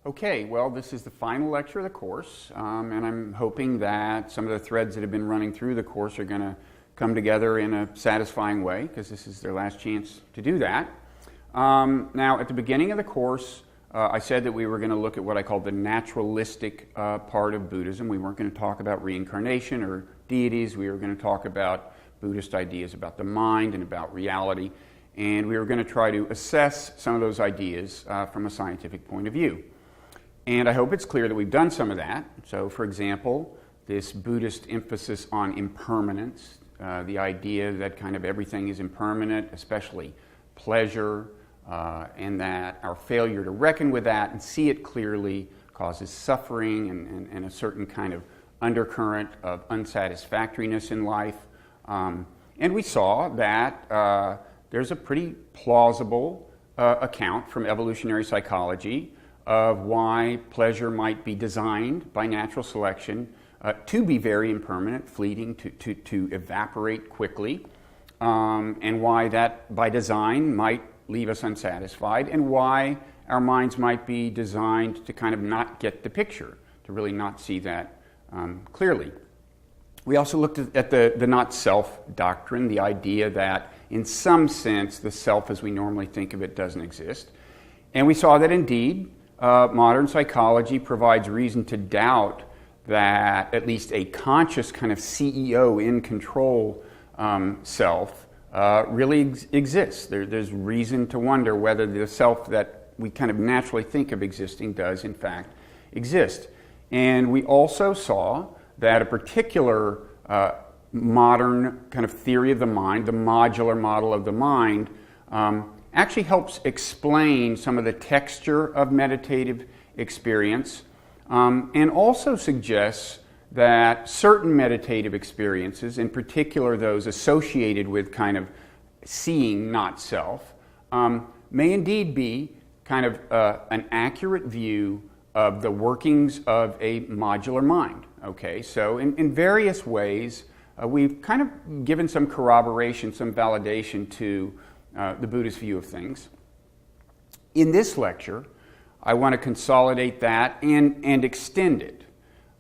Okay, well, this is the final lecture of the course, and I'm hoping that some of the threads that have been running through the course are going to come together in a satisfying way, because this is their last chance to do that. Now, at the beginning of the course, I said that we were going to look at what I call the naturalistic part of Buddhism. We weren't going to talk about reincarnation or deities. We were going to talk about Buddhist ideas about the mind and about reality, and we were going to try to assess some of those ideas from a scientific point of view. And I hope it's clear that we've done some of that. So, for example, this Buddhist emphasis on impermanence, the idea that kind of everything is impermanent, especially pleasure, and that our failure to reckon with that and see it clearly causes suffering and a certain kind of undercurrent of unsatisfactoriness in life. And we saw that there's a pretty plausible account from evolutionary psychology of why pleasure might be designed by natural selection to be very impermanent, fleeting, to evaporate quickly, and why that by design might leave us unsatisfied, and why our minds might be designed to kind of not get the picture, to really not see that clearly. We also looked at the not-self doctrine, the idea that in some sense the self as we normally think of it doesn't exist. And we saw that indeed modern psychology provides reason to doubt that at least a conscious kind of CEO in control self really exists. There's reason to wonder whether the self that we kind of naturally think of existing does in fact exist. And we also saw that a particular modern kind of theory of the mind, the modular model of the mind, actually helps explain some of the texture of meditative experience, and also suggests that certain meditative experiences, in particular those associated with kind of seeing not self, may indeed be kind of an accurate view of the workings of a modular mind. Okay, so in various ways, we've kind of given some corroboration, some validation to the Buddhist view of things. In this lecture, I want to consolidate that and extend it.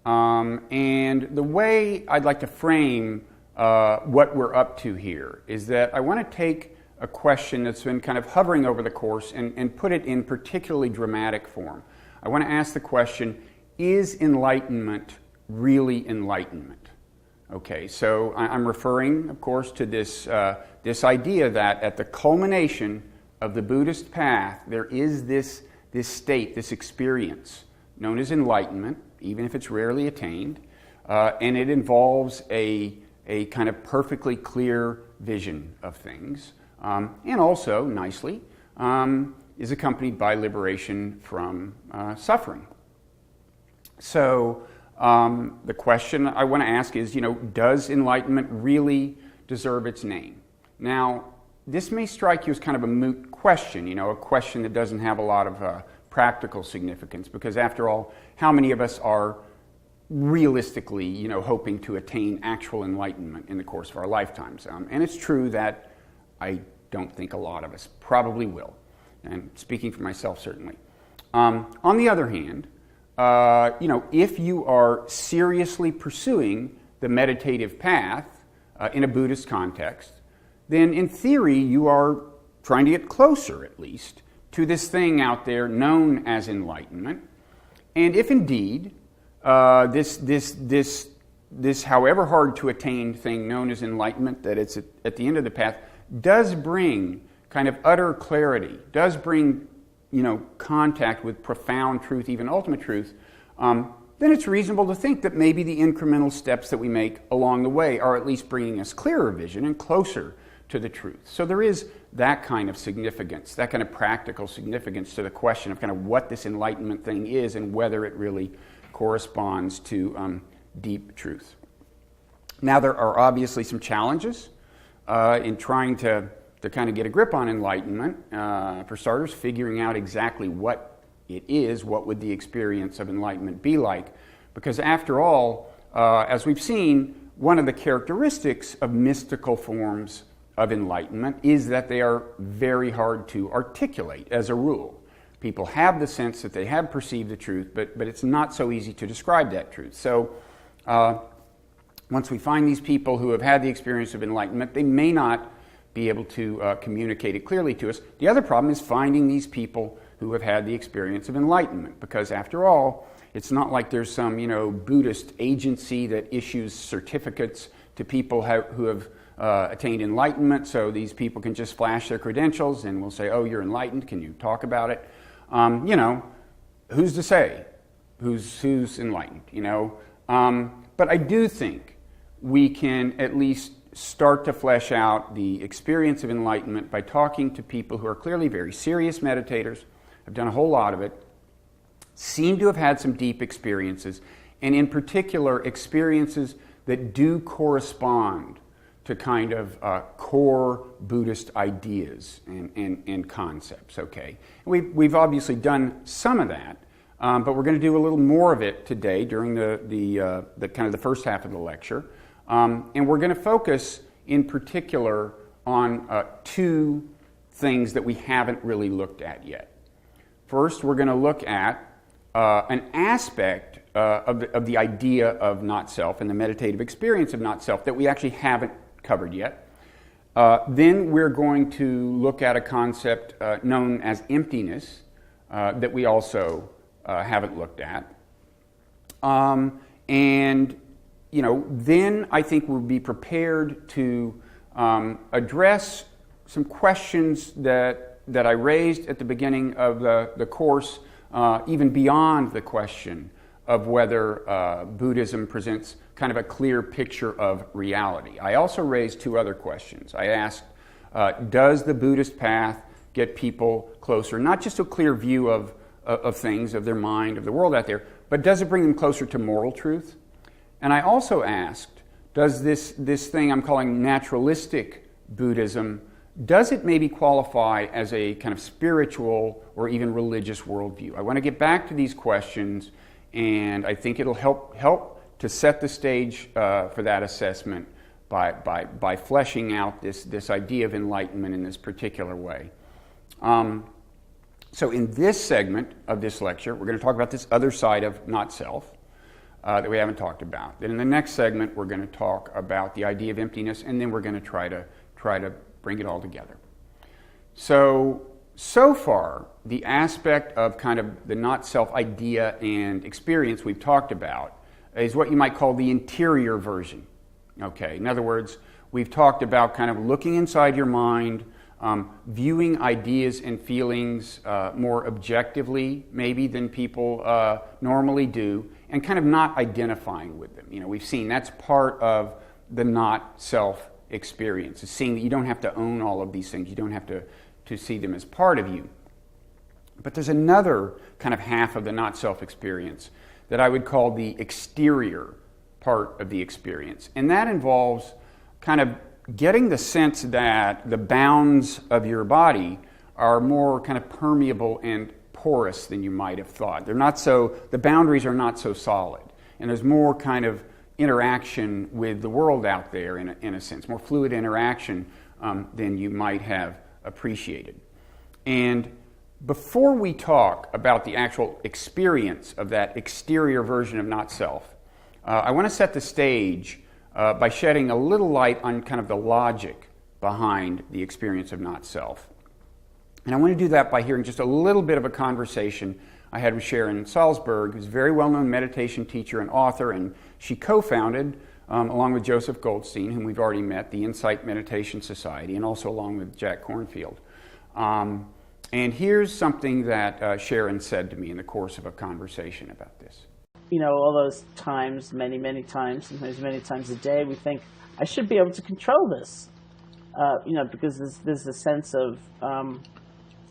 And the way I'd like to frame what we're up to here is that I want to take a question that's been kind of hovering over the course and put it in particularly dramatic form. I want to ask the question, is enlightenment really enlightenment? Okay, so I'm referring, of course, to this idea that at the culmination of the Buddhist path, there is this state, this experience known as enlightenment, even if it's rarely attained, and it involves a kind of perfectly clear vision of things, and also, nicely, is accompanied by liberation from suffering. So the question I want to ask is, does enlightenment really deserve its name? Now, this may strike you as kind of a moot question, a question that doesn't have a lot of practical significance, because after all, how many of us are realistically, hoping to attain actual enlightenment in the course of our lifetimes? And it's true that I don't think a lot of us probably will, and speaking for myself, certainly. On the other hand, if you are seriously pursuing the meditative path in a Buddhist context, then in theory you are trying to get closer, at least, to this thing out there known as enlightenment. And if indeed this however hard to attain thing known as enlightenment, that it's at the end of the path, does bring kind of utter clarity, does bring contact with profound truth, even ultimate truth, then it's reasonable to think that maybe the incremental steps that we make along the way are at least bringing us clearer vision and closer to the truth. So there is that kind of significance, that kind of practical significance to the question of kind of what this enlightenment thing is and whether it really corresponds to deep truth. Now, there are obviously some challenges in trying to kind of get a grip on enlightenment. For starters, figuring out exactly what it is, what would the experience of enlightenment be like? Because after all, as we've seen, one of the characteristics of mystical forms of enlightenment is that they are very hard to articulate as a rule. People have the sense that they have perceived the truth, but it's not so easy to describe that truth. So once we find these people who have had the experience of enlightenment, they may not be able to communicate it clearly to us. The other problem is finding these people who have had the experience of enlightenment, because after all, it's not like there's some, Buddhist agency that issues certificates to people who have attained enlightenment, so these people can just flash their credentials and we'll say, oh, you're enlightened, can you talk about it? Who's to say who's enlightened, But I do think we can at least start to flesh out the experience of enlightenment by talking to people who are clearly very serious meditators, have done a whole lot of it, seem to have had some deep experiences, and in particular experiences that do correspond to kind of core Buddhist ideas and concepts, okay? We've obviously done some of that, but we're going to do a little more of it today during the kind of the first half of the lecture. And we're going to focus in particular on two things that we haven't really looked at yet. First, we're going to look at an aspect of the idea of not self and the meditative experience of not self that we actually haven't covered yet. Then we're going to look at a concept known as emptiness that we also haven't looked at. Then I think we'll be prepared to address some questions that I raised at the beginning of the course, even beyond the question of whether Buddhism presents kind of a clear picture of reality. I also raised two other questions. I asked, does the Buddhist path get people closer, not just to a clear view of things, of their mind, of the world out there, but does it bring them closer to moral truth? And I also asked, does this thing I'm calling naturalistic Buddhism, does it maybe qualify as a kind of spiritual or even religious worldview? I want to get back to these questions, and I think it'll help to set the stage for that assessment by fleshing out this idea of enlightenment in this particular way. So in this segment of this lecture, we're going to talk about this other side of not self that we haven't talked about. Then in the next segment, we're going to talk about the idea of emptiness, and then we're going to try to bring it all together. So far, the aspect of kind of the not self idea and experience we've talked about is what you might call the interior version. Okay, in other words, we've talked about kind of looking inside your mind, viewing ideas and feelings more objectively maybe than people normally do, and kind of not identifying with them. We've seen that's part of the not self experience, is seeing that you don't have to own all of these things, you don't have to see them as part of you. But there's another kind of half of the not self experience that I would call the exterior part of the experience, and that involves kind of getting the sense that the bounds of your body are more kind of permeable and porous than you might have thought. The boundaries are not so solid, and there's more kind of interaction with the world out there in a sense, more fluid interaction than you might have appreciated. And before we talk about the actual experience of that exterior version of not self, I want to set the stage by shedding a little light on kind of the logic behind the experience of not self. And I want to do that by hearing just a little bit of a conversation I had with Sharon Salzberg, who's a very well-known meditation teacher and author, and she co-founded, along with Joseph Goldstein, whom we've already met, the Insight Meditation Society, and also along with Jack Kornfield. And here's something that Sharon said to me in the course of a conversation about this. All those times, many, many times, sometimes many times a day, we think, I should be able to control this. Because there's a sense of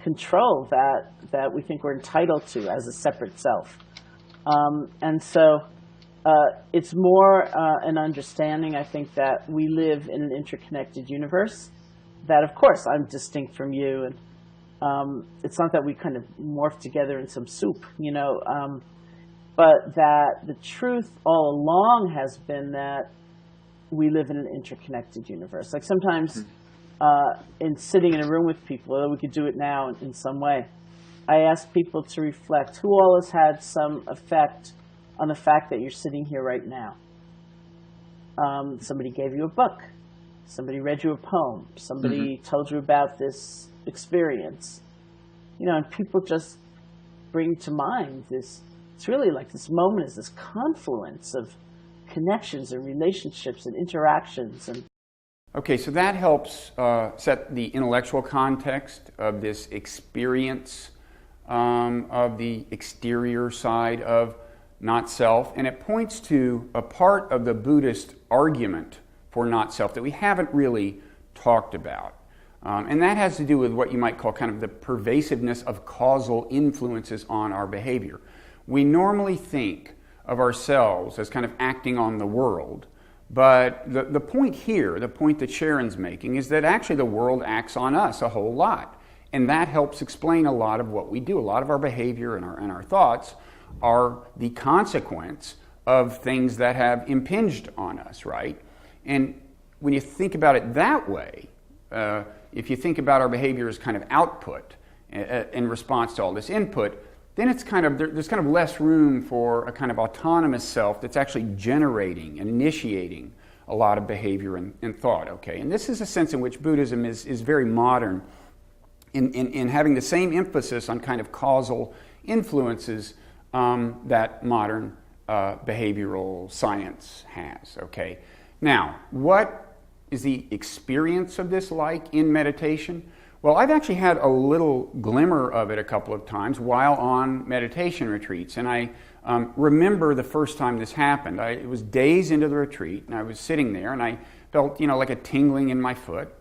control that we think we're entitled to as a separate self. And so it's more an understanding, I think, that we live in an interconnected universe, that, of course, I'm distinct from you, and it's not that we kind of morph together in some soup, but that the truth all along has been that we live in an interconnected universe. Like sometimes in sitting in a room with people, although we could do it now in some way, I ask people to reflect who all has had some effect on the fact that you're sitting here right now. Somebody gave you a book. Somebody read you a poem. Somebody told you about this experience. You know, and people just bring to mind this, it's really like this moment is this confluence of connections and relationships and interactions. And okay, so that helps set the intellectual context of this experience of the exterior side of not self, and it points to a part of the Buddhist argument for not self that we haven't really talked about. And that has to do with what you might call kind of the pervasiveness of causal influences on our behavior. We normally think of ourselves as kind of acting on the world, but the point here, the point that Sharon's making, is that actually the world acts on us a whole lot. And that helps explain a lot of what we do. A lot of our behavior and our thoughts are the consequence of things that have impinged on us, right? And when you think about it that way, if you think about our behavior as kind of output in response to all this input, then it's kind of, there's kind of less room for a kind of autonomous self that's actually generating and initiating a lot of behavior and thought, okay? And this is a sense in which Buddhism is very modern in having the same emphasis on kind of causal influences that modern behavioral science has, okay? Now, what is the experience of this like in meditation? Well, I've actually had a little glimmer of it a couple of times while on meditation retreats, and I remember the first time this happened. It was days into the retreat, and I was sitting there, and I felt, like a tingling in my foot,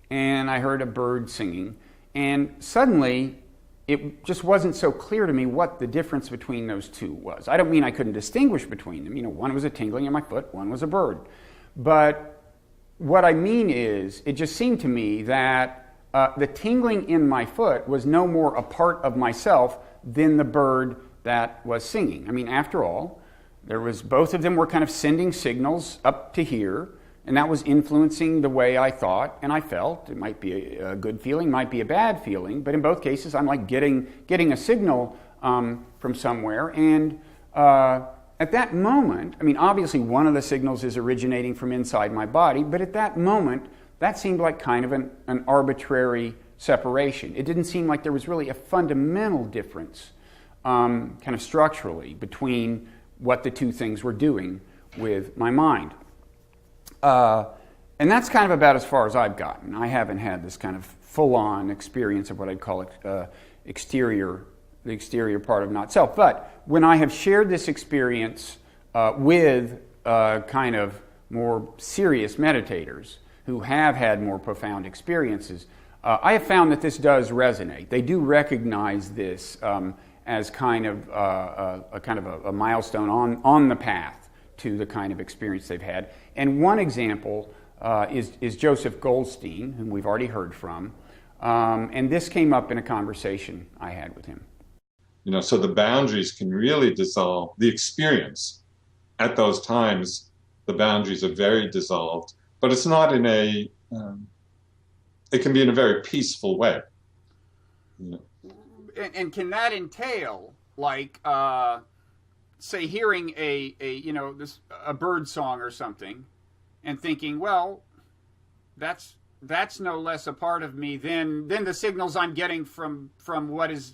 and I heard a bird singing, and suddenly it just wasn't so clear to me what the difference between those two was. I don't mean I couldn't distinguish between them. One was a tingling in my foot, one was a bird. But what I mean is, it just seemed to me that the tingling in my foot was no more a part of myself than the bird that was singing. I mean, after all, both of them were kind of sending signals up to here, and that was influencing the way I thought and I felt. It might be a good feeling, might be a bad feeling, but in both cases, I'm like getting a signal from somewhere. And at that moment, I mean, obviously one of the signals is originating from inside my body, but at that moment, that seemed like kind of an arbitrary separation. It didn't seem like there was really a fundamental difference, kind of structurally, between what the two things were doing with my mind. And that's kind of about as far as I've gotten. I haven't had this kind of full-on experience of what I'd call the exterior part of not self. But when I have shared this experience with kind of more serious meditators who have had more profound experiences, I have found that this does resonate. They do recognize this as kind of a milestone on the path to the kind of experience they've had. And one example is Joseph Goldstein, whom we've already heard from. And this came up in a conversation I had with him. So the boundaries can really dissolve the experience. At those times, the boundaries are very dissolved, but it's not in it can be in a very peaceful way. And can that entail, like, say, hearing a bird song or something, and thinking, well, that's no less a part of me than the signals I'm getting from what is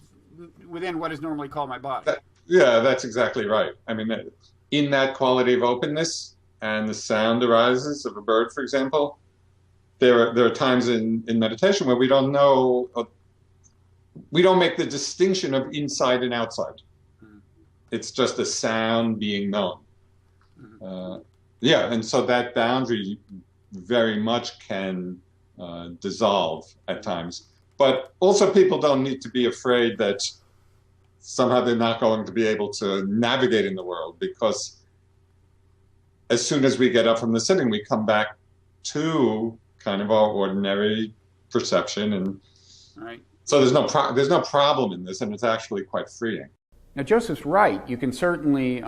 within what is normally called my body. That's exactly right. I mean, in that quality of openness, and the sound arises of a bird, for example, there are times in meditation where we don't know, we don't make the distinction of inside and outside. It's just a sound being known. And so that boundary very much can dissolve at times. But also people don't need to be afraid that somehow they're not going to be able to navigate in the world, because as soon as we get up from the sitting, we come back to kind of our ordinary perception. And right. So there's no problem in this, and it's actually quite freeing. Now, Joseph's right. You can certainly,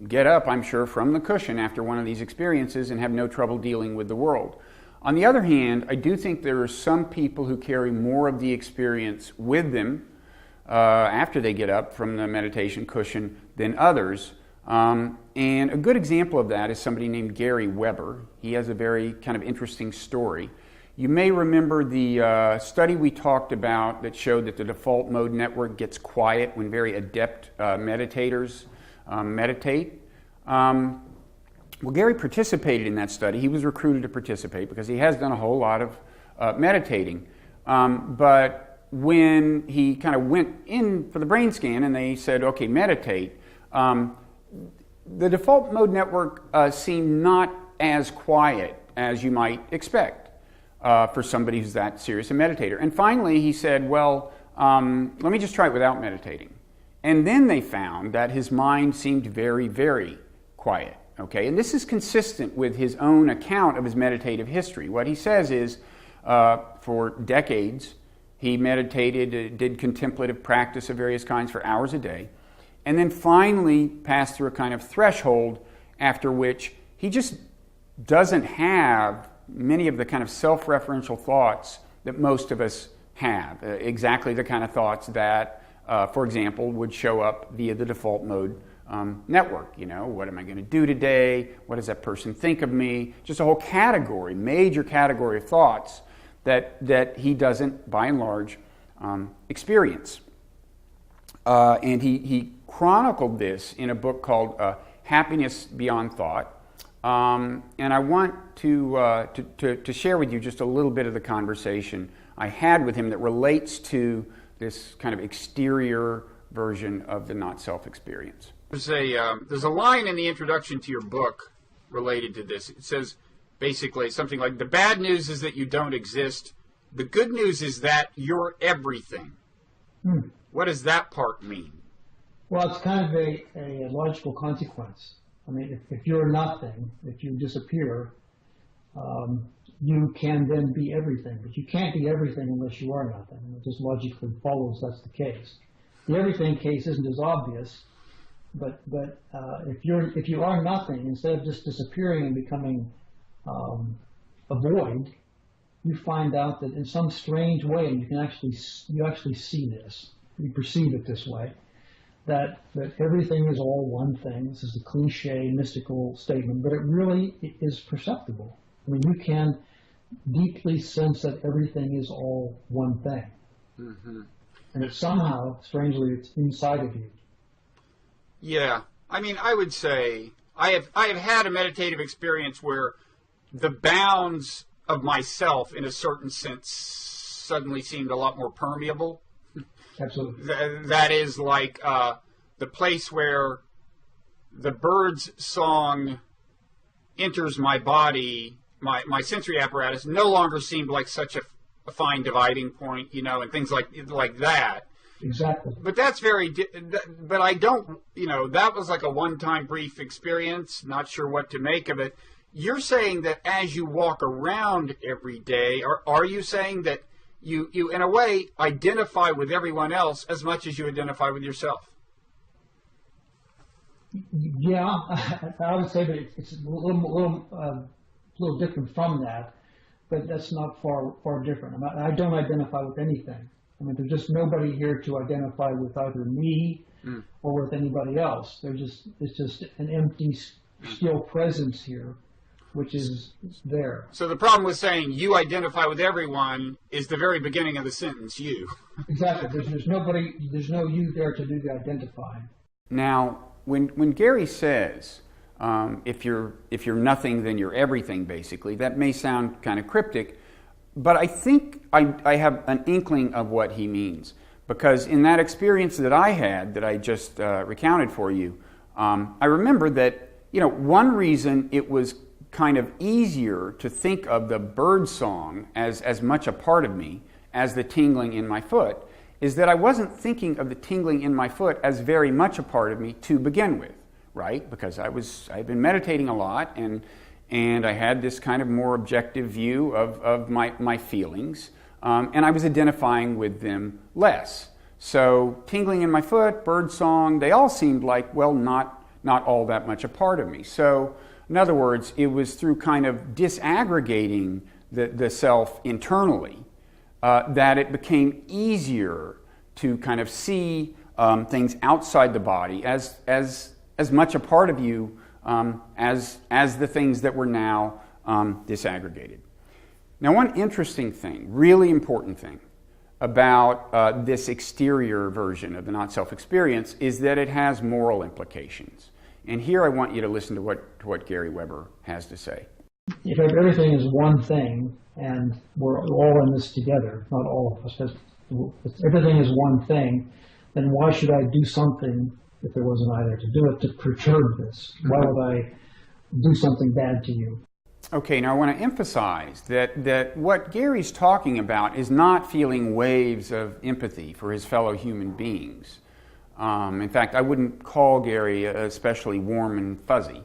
get up, I'm sure, from the cushion after one of these experiences and have no trouble dealing with the world. On the other hand, I do think there are some people who carry more of the experience with them, after they get up from the meditation cushion than others. And a good example of that is somebody named Gary Weber. He has a very kind of interesting story. You may remember the study we talked about that showed that the default mode network gets quiet when very adept meditators meditate. Well, Gary participated in that study. He was recruited to participate because he has done a whole lot of meditating. But when he kind of went in for the brain scan and they said, okay, meditate, the default mode network seemed not as quiet as you might expect for somebody who's that serious a meditator. And finally he said, well, let me just try it without meditating. And then they found that his mind seemed very, very quiet. Okay, and this is consistent with his own account of his meditative history. What he says is, for decades, he meditated, did contemplative practice of various kinds for hours a day, and then finally passed through a kind of threshold after which he just doesn't have many of the kind of self-referential thoughts that most of us have, exactly the kind of thoughts that, for example, would show up via the default mode network. You know, what am I going to do today? What does that person think of me? Just a whole category, major category of thoughts that he doesn't, by and large, experience. And he chronicled this in a book called Happiness Beyond Thought. And I want to share with you just a little bit of the conversation I had with him that relates to this kind of exterior version of the not-self experience. There's a line in the introduction to your book related to this. It says basically something like, the bad news is that you don't exist. The good news is that you're everything. What does that part mean? Well, it's kind of a logical consequence. I mean, if you're nothing, if you disappear, you can then be everything. But you can't be everything unless you are nothing. It just logically follows that's the case. The everything case isn't as obvious. But if you are nothing, instead of just disappearing and becoming a void, you find out that in some strange way, and you actually see this, you perceive it this way, that everything is all one thing. This is a cliche, mystical statement, but it really is perceptible. I mean, you can deeply sense that everything is all one thing, and it somehow, strangely, it's inside of you. Yeah, I mean, I would say I have had a meditative experience where the bounds of myself, in a certain sense, suddenly seemed a lot more permeable. Absolutely. That is like the place where the bird's song enters my body, my sensory apparatus, no longer seemed like such a fine dividing point, you know, and things like that. Exactly. But that's but I don't, you know, that was like a one-time brief experience, not sure what to make of it. You're saying that as you walk around every day, or are you saying that you in a way identify with everyone else as much as you identify with yourself? Yeah, I would say that it's a little different from that, but that's not far different. I don't identify with anything. I mean, there's just nobody here to identify with either me or with anybody else. It's just an empty, still presence here, which is there. So the problem with saying you identify with everyone is the very beginning of the sentence, you. Exactly. There's no you there to do the identifying. Now, when Gary says, if you're nothing, then you're everything, basically, that may sound kind of cryptic, but I think I have an inkling of what he means. Because in that experience that I had, that I just recounted for you, I remember that, you know, one reason it was kind of easier to think of the bird song as much a part of me as the tingling in my foot is that I wasn't thinking of the tingling in my foot as very much a part of me to begin with, right? Because I'd been meditating a lot, and I had this kind of more objective view of my feelings, and I was identifying with them less. So tingling in my foot, bird song, they all seemed like, well, not all that much a part of me. So in other words, it was through kind of disaggregating the self internally that it became easier to kind of see things outside the body as much a part of you as the things that were now disaggregated. Now, one interesting thing, really important thing about this exterior version of the not-self experience is that it has moral implications. And here I want you to listen to what Gary Weber has to say. If everything is one thing, and we're all in this together, not all of us, but if everything is one thing, then why should I do something if there wasn't either to do it to perturb this? Why would I do something bad to you? Okay, now I want to emphasize that what Gary's talking about is not feeling waves of empathy for his fellow human beings. In fact, I wouldn't call Gary especially warm and fuzzy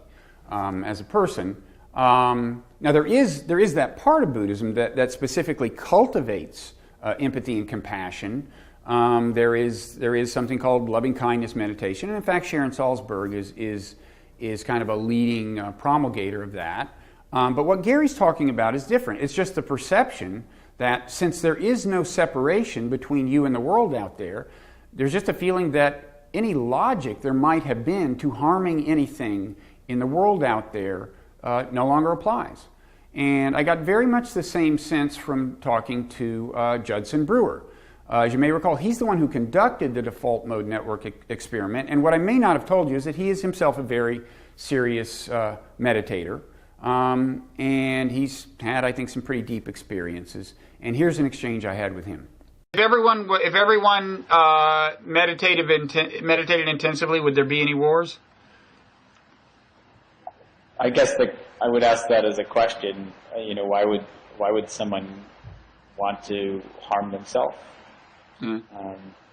as a person. Now there is that part of Buddhism that specifically cultivates empathy and compassion. There is something called loving kindness meditation, and in fact Sharon Salzberg is kind of a leading promulgator of that. But what Gary's talking about is different. It's just the perception that since there is no separation between you and the world out there, there's just a feeling that any logic there might have been to harming anything in the world out there no longer applies. And I got very much the same sense from talking to Judson Brewer. As you may recall, he's the one who conducted the default mode network experiment, and what I may not have told you is that he is himself a very serious meditator, and he's had, I think, some pretty deep experiences. And here's an exchange I had with him. If everyone meditated intensively, would there be any wars? I guess I would ask that as a question. Why would someone want to harm themselves? Mm.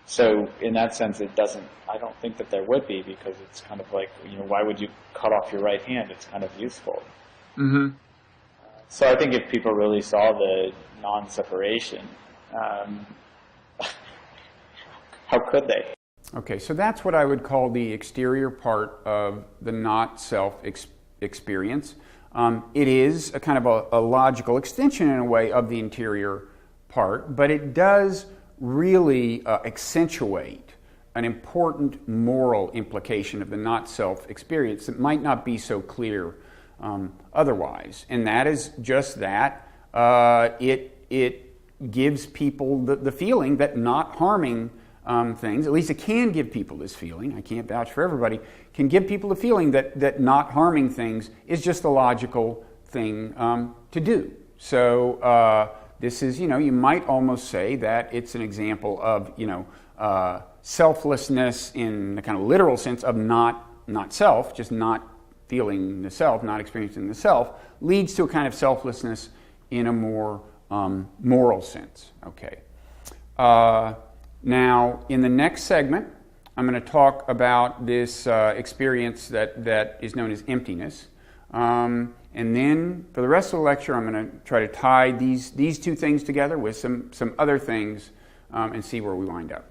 So in that sense, I don't think that there would be, because it's kind of like, why would you cut off your right hand? It's kind of useful. Mm-hmm. So I think if people really saw the non-separation, how could they? Okay, so that's what I would call the exterior part of the not-self experience. It is a kind of a logical extension in a way of the interior part, but it does really accentuate an important moral implication of the not-self experience that might not be so clear otherwise. And that is just that it gives people the feeling that not harming things, at least it can give people this feeling, I can't vouch for everybody, can give people the feeling that not harming things is just the logical thing to do. So this is, you might almost say that it's an example of, selflessness in the kind of literal sense of not self, just not feeling the self, not experiencing the self, leads to a kind of selflessness in a more moral sense. Okay. Now, in the next segment, I'm going to talk about this experience that is known as emptiness. And then, for the rest of the lecture, I'm going to try to tie these two things together with some other things and see where we wind up.